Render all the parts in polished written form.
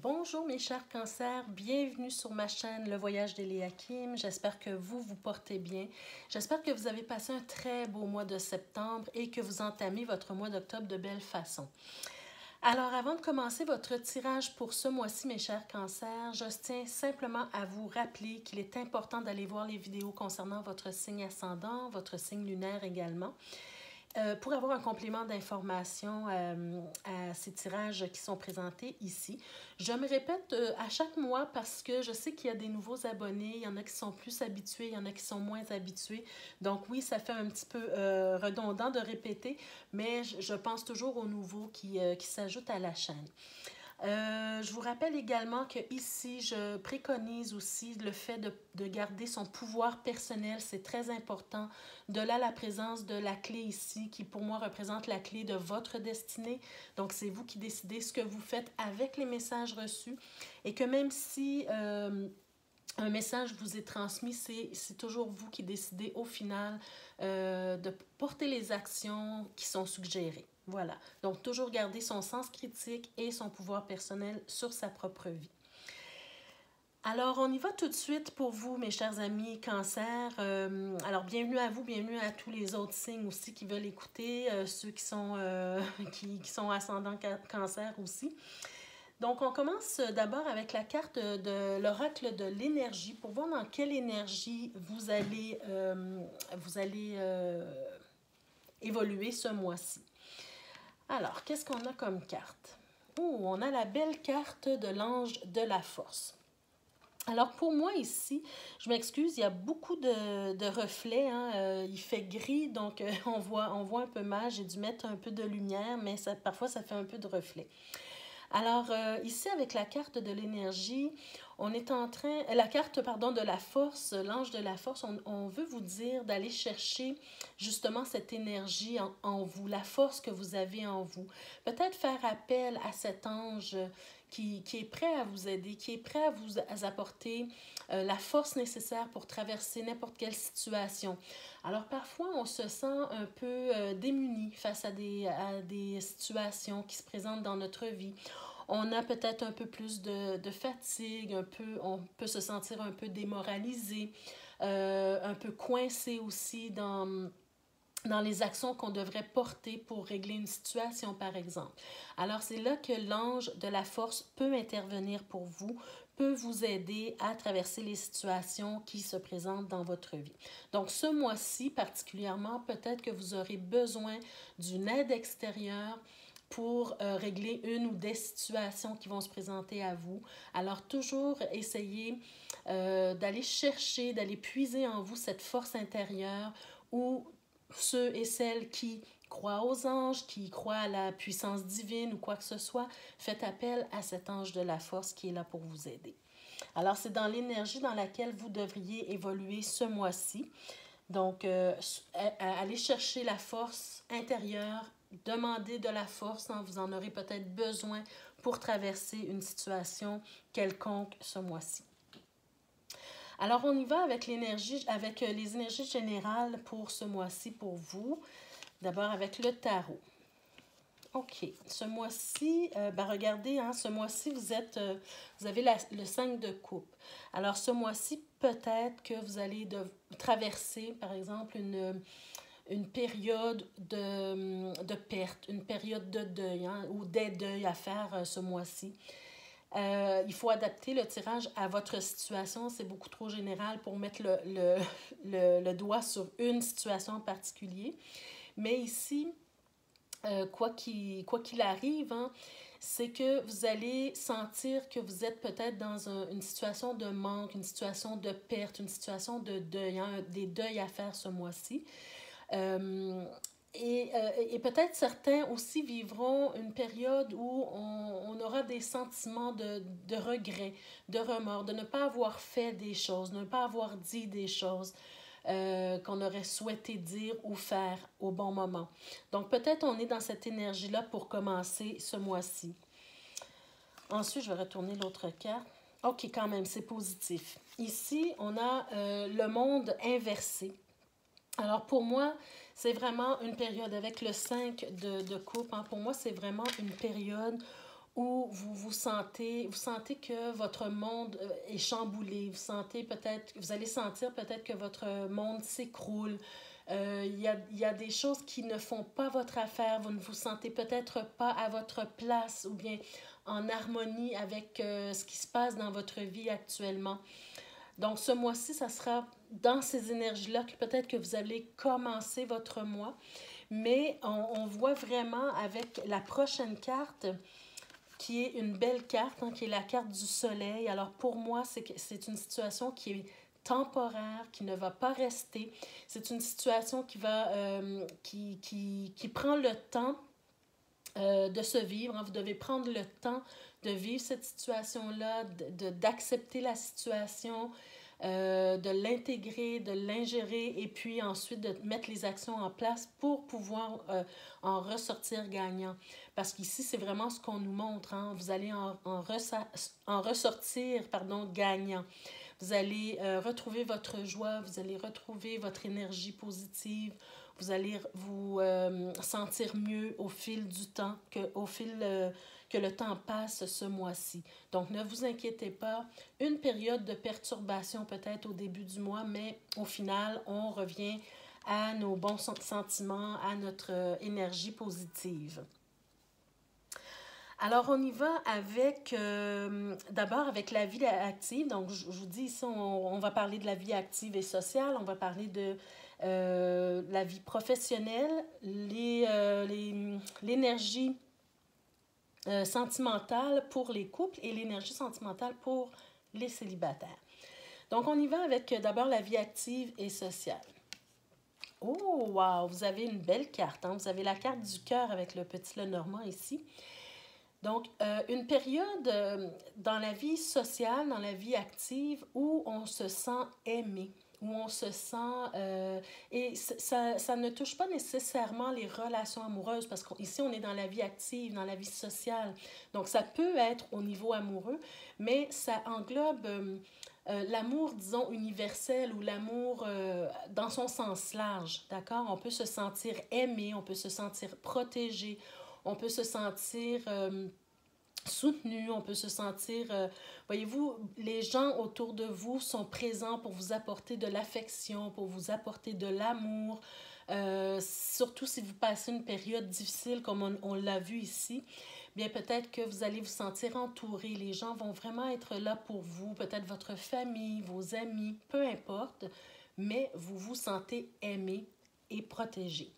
Bonjour mes chers cancers, bienvenue sur ma chaîne Le Voyage d'Eliakim. J'espère que vous portez bien. J'espère que vous avez passé un très beau mois de septembre et que vous entamez votre mois d'octobre de belle façon. Alors avant de commencer votre tirage pour ce mois-ci mes chers cancers, je tiens simplement à vous rappeler qu'il est important d'aller voir les vidéos concernant votre signe ascendant, votre signe lunaire également. Pour avoir un complément d'information à ces tirages qui sont présentés ici. Je me répète à chaque mois parce que je sais qu'il y a des nouveaux abonnés, il y en a qui sont plus habitués, il y en a qui sont moins habitués. Donc oui, ça fait un petit peu redondant de répéter, mais je pense toujours aux nouveaux qui s'ajoutent à la chaîne. Je vous rappelle également que ici, je préconise aussi le fait de garder son pouvoir personnel. C'est très important. De là, la présence de la clé ici, qui pour moi représente la clé de votre destinée. Donc, c'est vous qui décidez ce que vous faites avec les messages reçus. Et que même si un message vous est transmis, c'est toujours vous qui décidez au final de porter les actions qui sont suggérées. Voilà. Donc, toujours garder son sens critique et son pouvoir personnel sur sa propre vie. Alors, on y va tout de suite pour vous, mes chers amis Cancer. Alors, bienvenue à vous, bienvenue à tous les autres signes aussi qui veulent écouter, ceux qui sont ascendants Cancer aussi. Donc, on commence d'abord avec la carte de l'oracle de l'énergie pour voir dans quelle énergie vous allez évoluer ce mois-ci. Alors, qu'est-ce qu'on a comme carte? Oh, on a la belle carte de l'ange de la force. Alors, pour moi ici, je m'excuse, il y a beaucoup de reflets. Il fait gris, donc on voit un peu mal. J'ai dû mettre un peu de lumière, mais parfois, ça fait un peu de reflet. Alors, ici, avec la carte de l'énergie, on est en train... La carte, pardon, de la force, l'ange de la force, on veut vous dire d'aller chercher justement cette énergie en vous, la force que vous avez en vous. Peut-être faire appel à cet ange qui est prêt à vous aider, qui est prêt à vous apporter la force nécessaire pour traverser n'importe quelle situation. Alors, parfois, on se sent un peu démuni face à des situations qui se présentent dans notre vie. On a peut-être un peu plus de fatigue, on peut se sentir un peu démoralisé, un peu coincé aussi dans les actions qu'on devrait porter pour régler une situation, par exemple. Alors, c'est là que l'ange de la force peut intervenir pour vous, peut vous aider à traverser les situations qui se présentent dans votre vie. Donc, ce mois-ci, particulièrement, peut-être que vous aurez besoin d'une aide extérieure pour régler une ou des situations qui vont se présenter à vous. Alors, toujours essayer d'aller chercher, d'aller puiser en vous cette force intérieure où ceux et celles qui croient aux anges, qui croient à la puissance divine ou quoi que ce soit, faites appel à cet ange de la force qui est là pour vous aider. Alors, c'est dans l'énergie dans laquelle vous devriez évoluer ce mois-ci. Donc, allez chercher la force intérieure, demandez de la force, vous en aurez peut-être besoin pour traverser une situation quelconque ce mois-ci. Alors, on y va avec les énergies générales pour ce mois-ci pour vous. D'abord avec le tarot. OK. Ce mois-ci, regardez, ce mois-ci, vous avez le 5 de coupe. Alors, ce mois-ci, peut-être que vous allez traverser, par exemple, une période de perte, une période de deuil, ou des deuils à faire ce mois-ci. Il faut adapter le tirage à votre situation. C'est beaucoup trop général pour mettre le doigt sur une situation en particulier. Mais ici, quoi qu'il arrive, c'est que vous allez sentir que vous êtes peut-être dans une situation de manque, une situation de perte, une situation de deuil, des deuils à faire ce mois-ci. Et peut-être certains aussi vivront une période où on aura des sentiments de regret, de remords, de ne pas avoir fait des choses, de ne pas avoir dit des choses qu'on aurait souhaité dire ou faire au bon moment. Donc peut-être on est dans cette énergie-là pour commencer ce mois-ci. Ensuite, je vais retourner l'autre carte. OK, quand même, c'est positif. Ici, on a le monde inversé. Alors, pour moi, c'est vraiment une période avec le 5 de coupe. Pour moi, c'est vraiment une période où vous sentez que votre monde est chamboulé, vous allez sentir peut-être que votre monde s'écroule. Il y a des choses qui ne font pas votre affaire, vous ne vous sentez peut-être pas à votre place ou bien en harmonie avec ce qui se passe dans votre vie actuellement. Donc, ce mois-ci, ça sera dans ces énergies-là que peut-être que vous allez commencer votre mois, mais on voit vraiment avec la prochaine carte, qui est une belle carte, hein, qui est la carte du soleil. Alors, pour moi, c'est une situation qui est temporaire, qui ne va pas rester. C'est une situation qui prend le temps de se vivre. Hein. Vous devez prendre le temps de vivre cette situation-là, d'accepter la situation, de l'intégrer, de l'ingérer et puis ensuite de mettre les actions en place pour pouvoir en ressortir gagnant. Parce qu'ici, c'est vraiment ce qu'on nous montre. Hein. Vous allez en ressortir gagnant. Vous allez retrouver votre joie, vous allez retrouver votre énergie positive, vous allez vous sentir mieux au fil du temps, que le temps passe ce mois-ci. Donc, ne vous inquiétez pas. Une période de perturbation peut-être au début du mois, mais au final, on revient à nos bons sentiments, à notre énergie positive. Alors, on y va avec, d'abord avec la vie active. Donc, je vous dis ici, on va parler de la vie active et sociale. On va parler de la vie professionnelle, l'énergie sentimentale pour les couples et l'énergie sentimentale pour les célibataires. Donc, on y va avec d'abord la vie active et sociale. Oh, wow! Vous avez une belle carte. Hein? Vous avez la carte du cœur avec le petit Lenormand ici. Donc, une période dans la vie sociale, dans la vie active, où on se sent aimé, où on se sent... et ça ne touche pas nécessairement les relations amoureuses, parce qu'ici, on est dans la vie active, dans la vie sociale. Donc, ça peut être au niveau amoureux, mais ça englobe l'amour, disons, universel ou l'amour dans son sens large, d'accord? On peut se sentir aimé, on peut se sentir protégé, on peut se sentir soutenu, on peut se sentir... voyez-vous, les gens autour de vous sont présents pour vous apporter de l'affection, pour vous apporter de l'amour. Surtout si vous passez une période difficile comme on l'a vu ici, bien peut-être que vous allez vous sentir entouré. Les gens vont vraiment être là pour vous, peut-être votre famille, vos amis, peu importe, mais vous vous sentez aimé et protégé.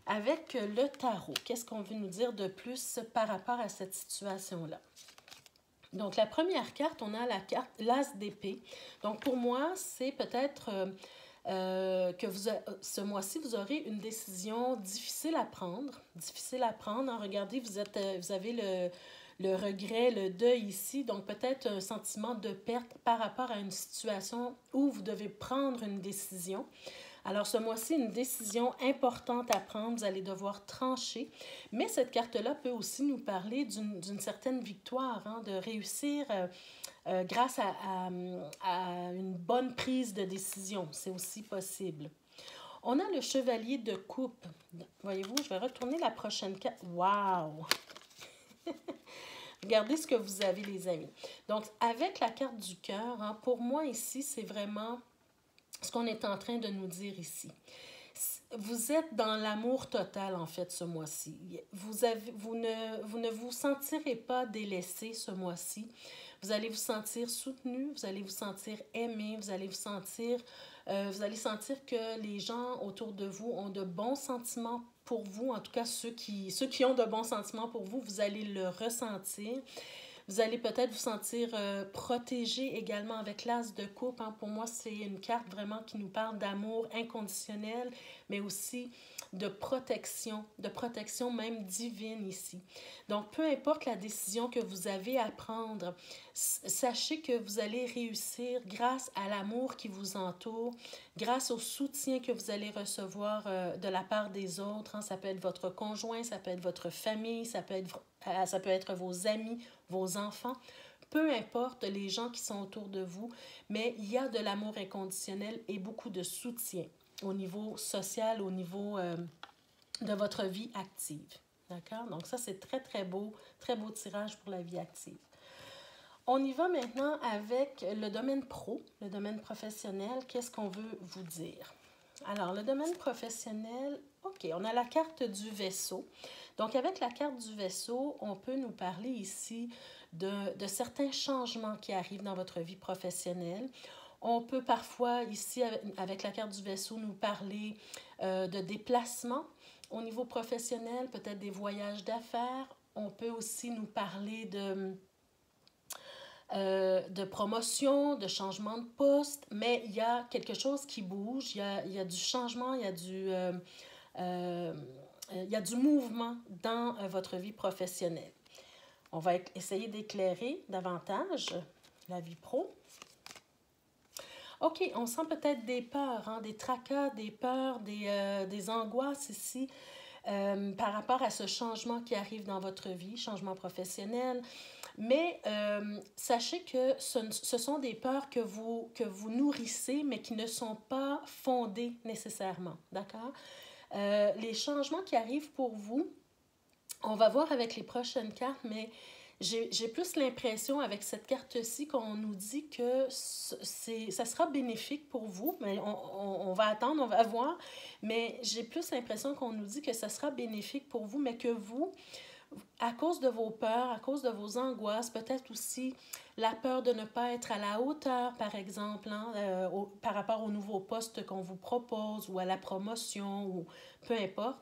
Avec le tarot, qu'est-ce qu'on veut nous dire de plus par rapport à cette situation-là? Donc, la première carte, on a la carte l'As d'épée. Donc, pour moi, c'est peut-être que ce mois-ci, vous aurez une décision difficile à prendre. Difficile à prendre. Hein? Regardez, vous avez le regret, le deuil ici. Donc, peut-être un sentiment de perte par rapport à une situation où vous devez prendre une décision. Alors, ce mois-ci, une décision importante à prendre, vous allez devoir trancher. Mais cette carte-là peut aussi nous parler d'une certaine victoire, hein, de réussir grâce à une bonne prise de décision. C'est aussi possible. On a le chevalier de coupe. Voyez-vous, je vais retourner la prochaine carte. Wow! Regardez ce que vous avez, les amis. Donc, avec la carte du cœur, hein, pour moi ici, c'est vraiment... ce qu'on est en train de nous dire ici. Vous êtes dans l'amour total, en fait, ce mois-ci. Vous ne vous sentirez pas délaissé ce mois-ci. Vous allez vous sentir soutenu, vous allez vous sentir aimé, vous allez sentir que les gens autour de vous ont de bons sentiments pour vous. En tout cas, ceux qui ont de bons sentiments pour vous, vous allez le ressentir. Vous allez peut-être vous sentir protégé également avec l'As de coupe. Hein. Pour moi, c'est une carte vraiment qui nous parle d'amour inconditionnel, mais aussi de protection même divine ici. Donc, peu importe la décision que vous avez à prendre, sachez que vous allez réussir grâce à l'amour qui vous entoure, grâce au soutien que vous allez recevoir de la part des autres. Hein. Ça peut être votre conjoint, ça peut être votre famille, ça peut être vos amis, vos enfants. Peu importe les gens qui sont autour de vous, mais il y a de l'amour inconditionnel et beaucoup de soutien au niveau social, au niveau de votre vie active. D'accord? Donc ça, c'est très beau tirage pour la vie active. On y va maintenant avec le domaine pro, le domaine professionnel. Qu'est-ce qu'on veut vous dire? Alors, le domaine professionnel, OK, on a la carte du vaisseau. Donc, avec la carte du vaisseau, on peut nous parler ici de certains changements qui arrivent dans votre vie professionnelle. On peut parfois, ici, avec la carte du vaisseau, nous parler de déplacements au niveau professionnel, peut-être des voyages d'affaires. On peut aussi nous parler de promotion, de changement de poste, mais il y a quelque chose qui bouge, il y a du changement, il y a du mouvement dans votre vie professionnelle. On va essayer d'éclairer davantage la vie pro. OK, on sent peut-être des peurs, hein, des tracas, des peurs, des angoisses ici par rapport à ce changement qui arrive dans votre vie, changement professionnel. Mais sachez que ce sont des peurs que vous nourrissez, mais qui ne sont pas fondées nécessairement, d'accord? Les changements qui arrivent pour vous, on va voir avec les prochaines cartes, mais j'ai plus l'impression avec cette carte-ci qu'on nous dit que ça sera bénéfique pour vous. Mais on va attendre, on va voir. Mais j'ai plus l'impression qu'on nous dit que ça sera bénéfique pour vous, mais que vous, à cause de vos peurs, à cause de vos angoisses, peut-être aussi la peur de ne pas être à la hauteur, par exemple, hein, par rapport au nouveau poste qu'on vous propose ou à la promotion ou peu importe.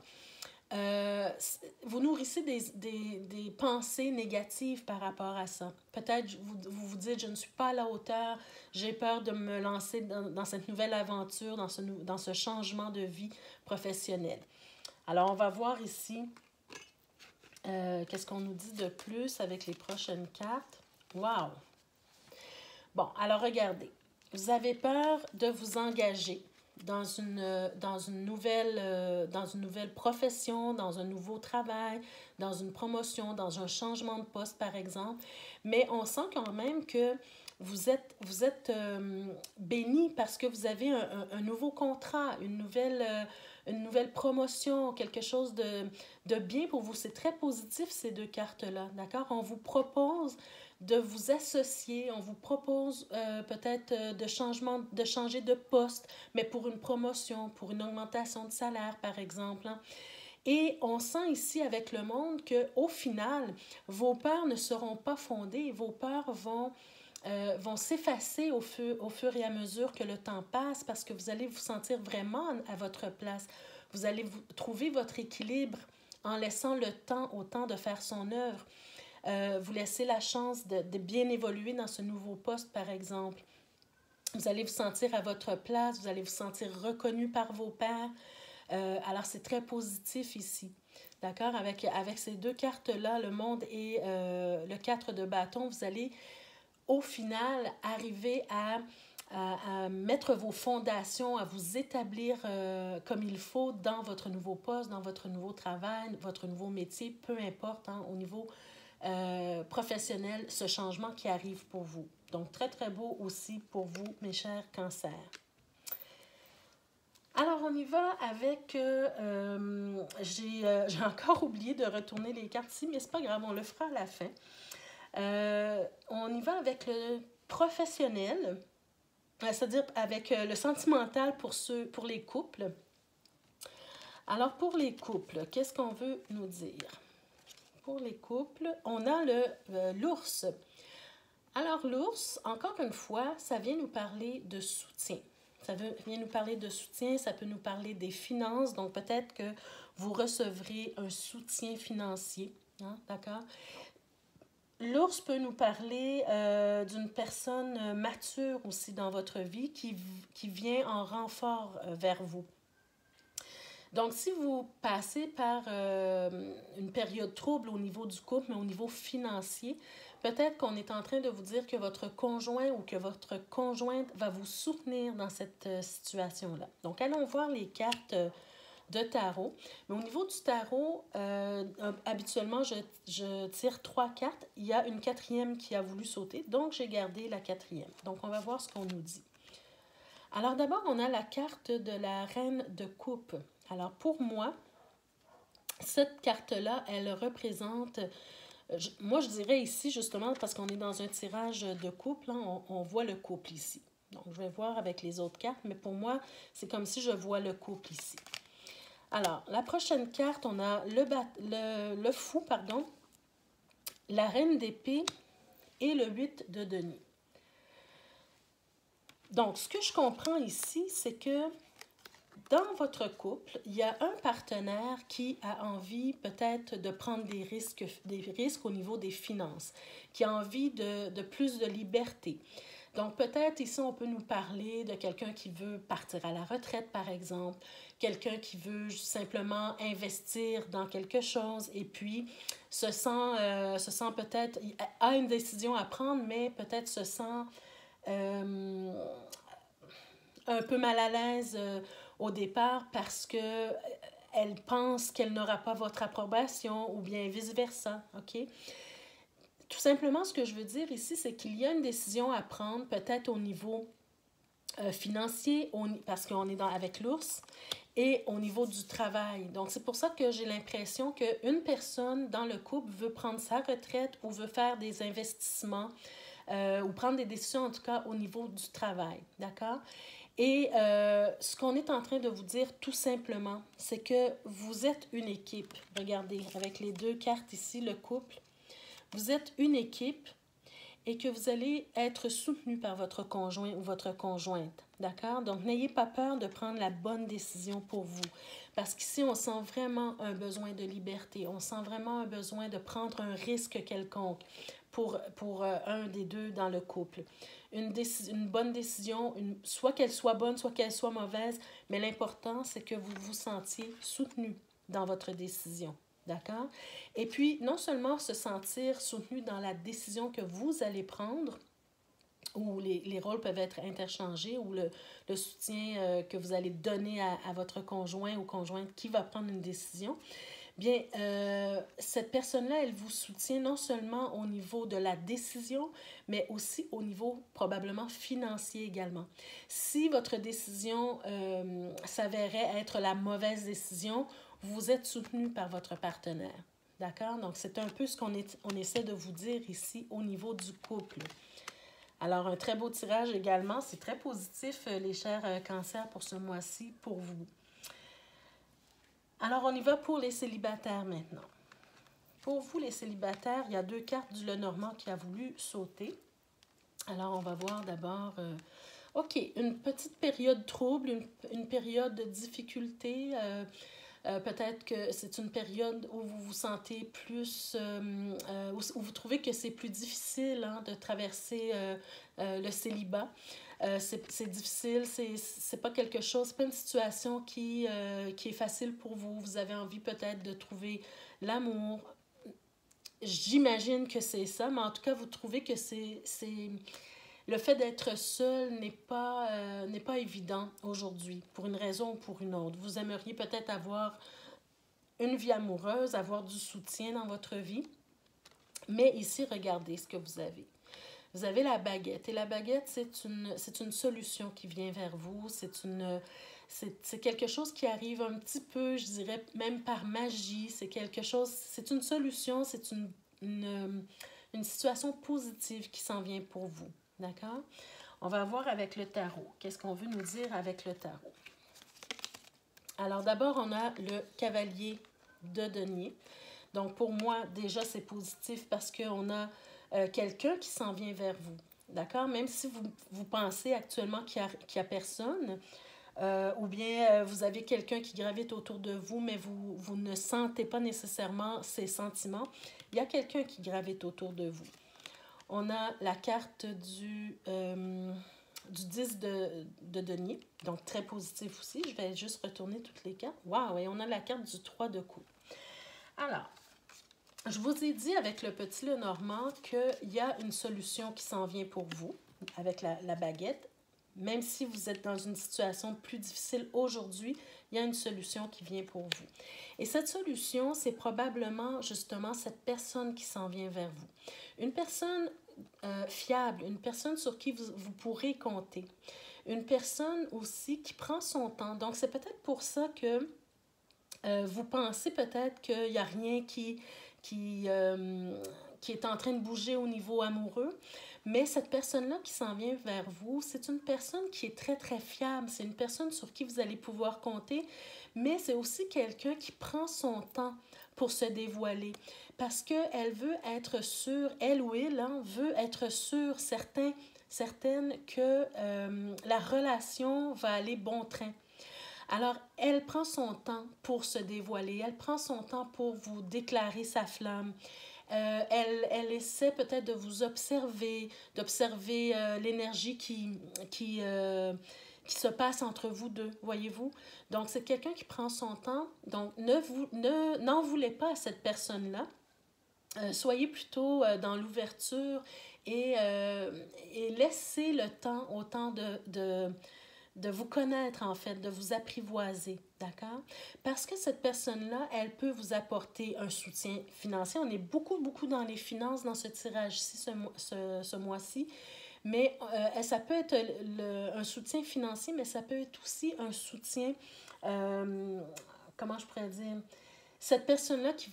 Vous nourrissez des pensées négatives par rapport à ça. Peut-être vous dites, je ne suis pas à la hauteur, j'ai peur de me lancer dans cette nouvelle aventure, dans ce changement de vie professionnelle. Alors, on va voir ici qu'est-ce qu'on nous dit de plus avec les prochaines cartes. Wow! Bon, alors regardez. Vous avez peur de vous engager dans une nouvelle profession, dans un nouveau travail, dans une promotion, dans un changement de poste, par exemple. Mais on sent quand même que vous êtes béni parce que vous avez un nouveau contrat, une nouvelle promotion, quelque chose de bien pour vous. C'est très positif, ces deux cartes-là, d'accord? On vous propose de vous associer, on vous propose peut-être de changer de poste, mais pour une promotion, pour une augmentation de salaire, par exemple. Hein. Et on sent ici avec le monde qu'au final, vos peurs ne seront pas fondées, vos peurs vont s'effacer au fur et à mesure que le temps passe parce que vous allez vous sentir vraiment à votre place. Vous allez trouver votre équilibre en laissant le temps au temps de faire son œuvre. Vous laissez la chance de bien évoluer dans ce nouveau poste, par exemple. Vous allez vous sentir à votre place, vous allez vous sentir reconnu par vos pairs. Alors, c'est très positif ici. D'accord? Avec ces deux cartes-là, le monde et le 4 de bâton, vous allez au final arriver à mettre vos fondations, à vous établir comme il faut dans votre nouveau poste, dans votre nouveau travail, votre nouveau métier, peu importe, hein, au niveau professionnel, ce changement qui arrive pour vous. Donc, très beau aussi pour vous, mes chers cancers. Alors, on y va avec... j'ai encore oublié de retourner les cartes ici, mais c'est pas grave, on le fera à la fin. On y va avec le professionnel, c'est-à-dire avec le sentimental pour les couples. Alors, pour les couples, qu'est-ce qu'on veut nous dire? Pour les couples, on a l'ours. Alors, l'ours, encore une fois, ça vient nous parler de soutien. Ça vient nous parler de soutien, ça peut nous parler des finances. Donc, peut-être que vous recevrez un soutien financier. Hein, d'accord? L'ours peut nous parler d'une personne mature aussi dans votre vie qui vient en renfort vers vous. Donc, si vous passez par une période trouble au niveau du couple, mais au niveau financier, peut-être qu'on est en train de vous dire que votre conjoint ou que votre conjointe va vous soutenir dans cette situation-là. Donc, allons voir les cartes de tarot. Mais au niveau du tarot, habituellement, je tire 3 cartes. Il y a une 4e qui a voulu sauter, donc j'ai gardé la 4e. Donc, on va voir ce qu'on nous dit. Alors, d'abord, on a la carte de la reine de coupe. Alors, pour moi, Cette carte-là, elle représente, moi je dirais ici justement, parce qu'on est dans un tirage de couple, hein, on voit le couple ici. Donc je vais voir avec les autres cartes, mais pour moi, c'est comme si je vois le couple ici. Alors, la prochaine carte, on a le fou, pardon, la reine d'épée et le 8 de denier. Donc, ce que je comprends ici, c'est que dans votre couple, il y a un partenaire qui a envie peut-être de prendre des risques au niveau des finances, qui a envie de plus de liberté. Donc, peut-être ici, on peut nous parler de quelqu'un qui veut partir à la retraite, par exemple, quelqu'un qui veut simplement investir dans quelque chose et puis se sent peut-être, a une décision à prendre, mais peut-être se sent un peu mal à l'aise au départ parce que elle pense qu'elle n'aura pas votre approbation ou bien vice-versa, OK? Tout simplement, ce que je veux dire ici, c'est qu'il y a une décision à prendre, peut-être au niveau financier, parce qu'on est avec l'ours, et au niveau du travail. Donc, c'est pour ça que j'ai l'impression qu'une personne dans le couple veut prendre sa retraite ou veut faire des investissements ou prendre des décisions, en tout cas, au niveau du travail. D'accord? Et ce qu'on est en train de vous dire tout simplement, c'est que vous êtes une équipe. Regardez, avec les deux cartes ici, le couple, vous êtes une équipe et que vous allez être soutenu par votre conjoint ou votre conjointe. D'accord? Donc, n'ayez pas peur de prendre la bonne décision pour vous. Parce qu'ici, on sent vraiment un besoin de liberté. On sent vraiment un besoin de prendre un risque quelconque pour un des deux dans le couple. Une bonne décision, soit qu'elle soit bonne, soit qu'elle soit mauvaise, mais l'important, c'est que vous vous sentiez soutenu dans votre décision. D'accord? Et puis, non seulement se sentir soutenu dans la décision que vous allez prendre, où les rôles peuvent être interchangés, ou le soutien que vous allez donner à votre conjoint ou conjointe qui va prendre une décision, bien, cette personne-là, elle vous soutient non seulement au niveau de la décision, mais aussi au niveau probablement financier également. Si votre décision s'avérait être la mauvaise décision, vous êtes soutenu par votre partenaire. D'accord? Donc, c'est un peu ce qu'on essaie de vous dire ici au niveau du couple. Alors, un très beau tirage également. C'est très positif, les chers cancers, pour ce mois-ci, pour vous. Alors, on y va pour les célibataires maintenant. Pour vous, les célibataires, il y a deux cartes du Lenormand qui a voulu sauter. Alors, on va voir d'abord... OK, une petite période trouble, une période de difficulté. Peut-être que c'est une période où vous vous sentez plus... où vous trouvez que c'est plus difficile de traverser le célibat. C'est difficile, c'est pas quelque chose, c'est pas une situation qui est facile pour vous. Vous avez envie peut-être de trouver l'amour. J'imagine que c'est ça, mais en tout cas, vous trouvez que le fait d'être seul n'est pas évident aujourd'hui, pour une raison ou pour une autre. Vous aimeriez peut-être avoir une vie amoureuse, avoir du soutien dans votre vie, mais ici, regardez ce que vous avez. Vous avez la baguette. Et la baguette, c'est une solution qui vient vers vous. C'est quelque chose qui arrive un petit peu, je dirais, même par magie. C'est quelque chose, c'est une solution, c'est une situation positive qui s'en vient pour vous. D'accord? On va voir avec le tarot. Qu'est-ce qu'on veut nous dire avec le tarot? Alors d'abord, on a le cavalier de denier. Donc pour moi, déjà, c'est positif parce qu'on a quelqu'un qui s'en vient vers vous. D'accord? Même si vous pensez actuellement qu'il n'y a personne, ou bien vous avez quelqu'un qui gravite autour de vous, mais vous ne sentez pas nécessairement ses sentiments, il y a quelqu'un qui gravite autour de vous. On a la carte du 10 de denier, donc très positif aussi. Je vais juste retourner toutes les cartes. Waouh! Et on a la carte du 3 de coupe. Alors, je vous ai dit avec le petit Lenormand qu'il y a une solution qui s'en vient pour vous avec la baguette. Même si vous êtes dans une situation plus difficile aujourd'hui, il y a une solution qui vient pour vous. Et cette solution, c'est probablement justement cette personne qui s'en vient vers vous. Une personne fiable, une personne sur qui vous pourrez compter. Une personne aussi qui prend son temps. Donc, c'est peut-être pour ça que Vous pensez peut-être qu'il n'y a rien qui est en train de bouger au niveau amoureux, mais cette personne-là qui s'en vient vers vous, c'est une personne qui est très, très fiable. C'est une personne sur qui vous allez pouvoir compter, mais c'est aussi quelqu'un qui prend son temps pour se dévoiler parce qu'elle veut être sûre, elle ou il veut être sûre, certaine que la relation va aller bon train. Alors, elle prend son temps pour se dévoiler, elle prend son temps pour vous déclarer sa flamme. Elle essaie peut-être de vous observer, d'observer l'énergie qui se passe entre vous deux, voyez-vous. Donc, c'est quelqu'un qui prend son temps. Donc, n'en voulez pas à cette personne-là. Soyez plutôt dans l'ouverture et laissez le temps au temps de vous connaître, en fait, de vous apprivoiser, d'accord? Parce que cette personne-là, elle peut vous apporter un soutien financier. On est beaucoup, beaucoup dans les finances dans ce tirage-ci, ce mois-ci. Mais ça peut être un soutien financier, mais ça peut être aussi un soutien, comment je pourrais dire, cette personne-là qui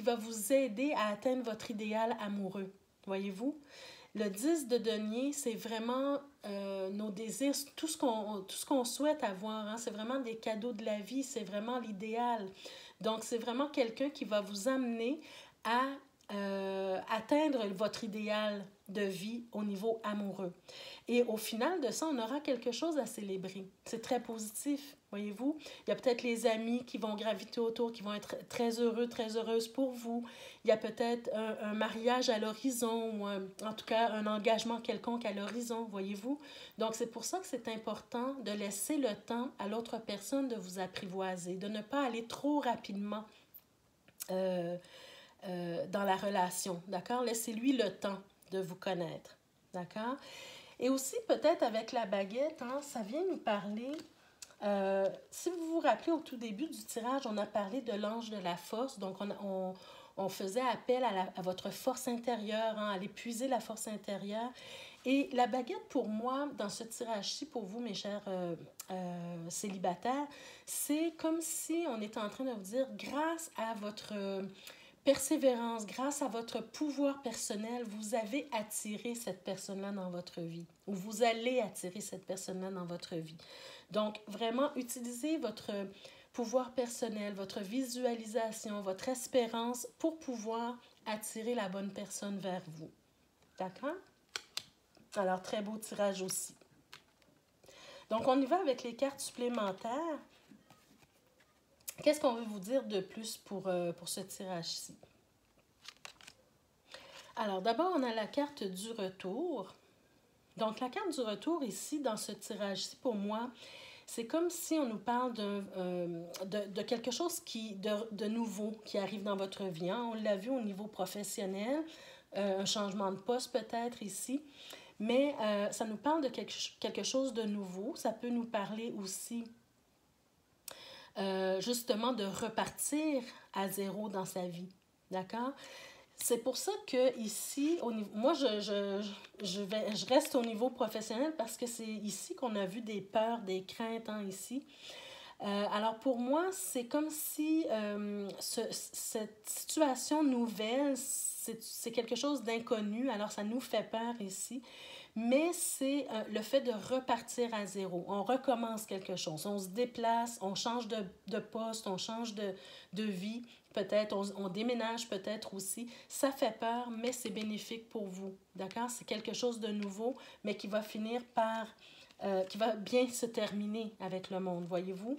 va vous aider à atteindre votre idéal amoureux, voyez-vous? Le 10 de denier, c'est vraiment nos désirs, tout ce qu'on souhaite avoir. Hein, c'est vraiment des cadeaux de la vie, c'est vraiment l'idéal. Donc, c'est vraiment quelqu'un qui va vous amener à atteindre votre idéal de vie au niveau amoureux. Et au final de ça, on aura quelque chose à célébrer. C'est très positif, voyez-vous. Il y a peut-être les amis qui vont graviter autour, qui vont être très heureux, très heureuses pour vous. Il y a peut-être un mariage à l'horizon, ou en tout cas un engagement quelconque à l'horizon, voyez-vous. Donc, c'est pour ça que c'est important de laisser le temps à l'autre personne de vous apprivoiser, de ne pas aller trop rapidement dans la relation, d'accord? Laissez-lui le temps de vous connaître, d'accord? Et aussi, peut-être avec la baguette, hein, ça vient nous parler... si vous vous rappelez, au tout début du tirage, on a parlé de l'ange de la force. Donc, on faisait appel à votre force intérieure, hein, à aller puiser la force intérieure. Et la baguette, pour moi, dans ce tirage-ci, pour vous, mes chers célibataires, c'est comme si on était en train de vous dire, grâce à votre persévérance, grâce à votre pouvoir personnel, vous avez attiré cette personne-là dans votre vie, ou vous allez attirer cette personne-là dans votre vie. Donc, vraiment, utilisez votre pouvoir personnel, votre visualisation, votre espérance pour pouvoir attirer la bonne personne vers vous. D'accord? Alors, très beau tirage aussi. Donc, on y va avec les cartes supplémentaires. Qu'est-ce qu'on veut vous dire de plus pour ce tirage-ci? Alors, d'abord, on a la carte du retour. Donc, la carte du retour ici, dans ce tirage-ci, pour moi, c'est comme si on nous parle de quelque chose de nouveau qui arrive dans votre vie. Hein? On l'a vu au niveau professionnel, un changement de poste peut-être ici. Mais ça nous parle de quelque chose de nouveau. Ça peut nous parler aussi justement de repartir à zéro dans sa vie. D'accord? C'est pour ça que ici, moi, je reste au niveau professionnel parce que c'est ici qu'on a vu des peurs, des craintes, hein, ici. Alors pour moi, c'est comme si cette situation nouvelle, c'est quelque chose d'inconnu, alors ça nous fait peur ici, mais c'est le fait de repartir à zéro. On recommence quelque chose, on se déplace, on change de poste, on change de vie, peut-être, on déménage peut-être aussi. Ça fait peur, mais c'est bénéfique pour vous, d'accord? C'est quelque chose de nouveau, mais qui va finir par... qui va bien se terminer avec le monde, voyez-vous?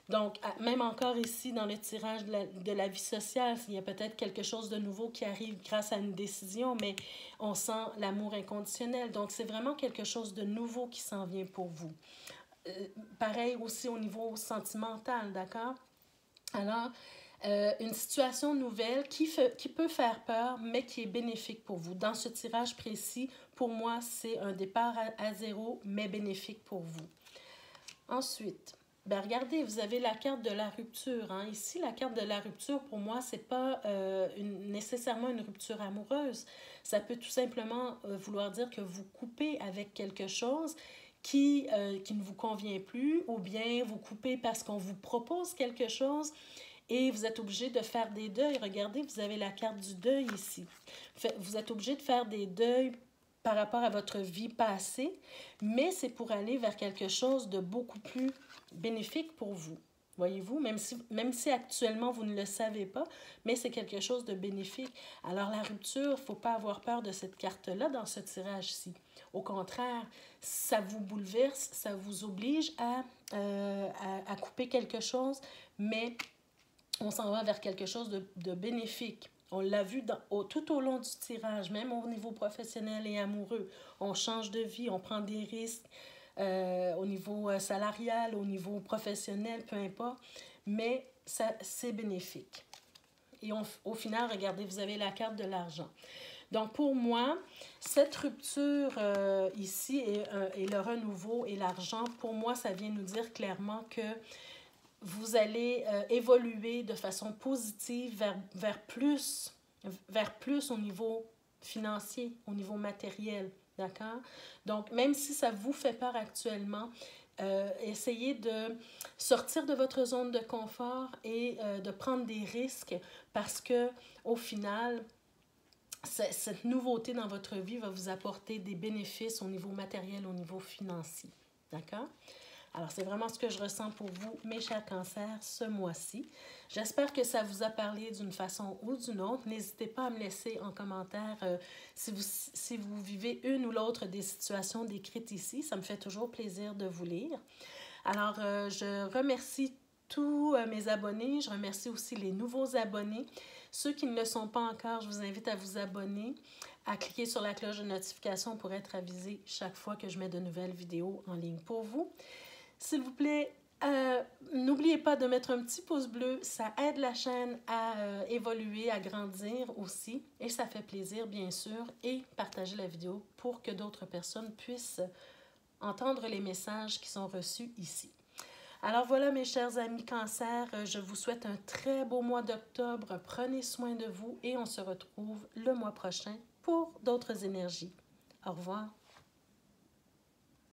Donc, même encore ici, dans le tirage de la vie sociale, il y a peut-être quelque chose de nouveau qui arrive grâce à une décision, mais on sent l'amour inconditionnel. Donc, c'est vraiment quelque chose de nouveau qui s'en vient pour vous. Pareil aussi au niveau sentimental, d'accord? Alors, une situation nouvelle qui peut faire peur, mais qui est bénéfique pour vous. Dans ce tirage précis, pour moi, c'est un départ à zéro, mais bénéfique pour vous. Ensuite, regardez, vous avez la carte de la rupture. Hein. Ici, la carte de la rupture, pour moi, ce n'est pas nécessairement une rupture amoureuse. Ça peut tout simplement vouloir dire que vous coupez avec quelque chose qui ne vous convient plus, ou bien vous coupez parce qu'on vous propose quelque chose et vous êtes obligé de faire des deuils. Regardez, vous avez la carte du deuil ici. Vous êtes obligé de faire des deuils par rapport à votre vie passée, mais c'est pour aller vers quelque chose de beaucoup plus bénéfique pour vous. Voyez-vous, même si actuellement vous ne le savez pas, mais c'est quelque chose de bénéfique. Alors la rupture, il ne faut pas avoir peur de cette carte-là dans ce tirage-ci. Au contraire, ça vous bouleverse, ça vous oblige à couper quelque chose, mais on s'en va vers quelque chose de bénéfique. On l'a vu tout au long du tirage, même au niveau professionnel et amoureux. On change de vie, on prend des risques au niveau salarial, au niveau professionnel, peu importe. Mais c'est bénéfique. Et au final, regardez, vous avez la carte de l'argent. Donc, pour moi, cette rupture ici et le renouveau et l'argent, pour moi, ça vient nous dire clairement que vous allez évoluer de façon positive vers plus au niveau financier, au niveau matériel, d'accord? Donc, même si ça vous fait peur actuellement, essayez de sortir de votre zone de confort et de prendre des risques parce que, au final, cette nouveauté dans votre vie va vous apporter des bénéfices au niveau matériel, au niveau financier, d'accord? Alors, c'est vraiment ce que je ressens pour vous, mes chers cancers, ce mois-ci. J'espère que ça vous a parlé d'une façon ou d'une autre. N'hésitez pas à me laisser en commentaire si vous vivez une ou l'autre des situations décrites ici. Ça me fait toujours plaisir de vous lire. Alors, je remercie tous mes abonnés. Je remercie aussi les nouveaux abonnés. Ceux qui ne le sont pas encore, je vous invite à vous abonner, à cliquer sur la cloche de notification pour être avisé chaque fois que je mets de nouvelles vidéos en ligne pour vous. S'il vous plaît, n'oubliez pas de mettre un petit pouce bleu. Ça aide la chaîne à évoluer, à grandir aussi. Et ça fait plaisir, bien sûr. Et partagez la vidéo pour que d'autres personnes puissent entendre les messages qui sont reçus ici. Alors voilà, mes chers amis cancers, je vous souhaite un très beau mois d'octobre. Prenez soin de vous et on se retrouve le mois prochain pour d'autres énergies. Au revoir.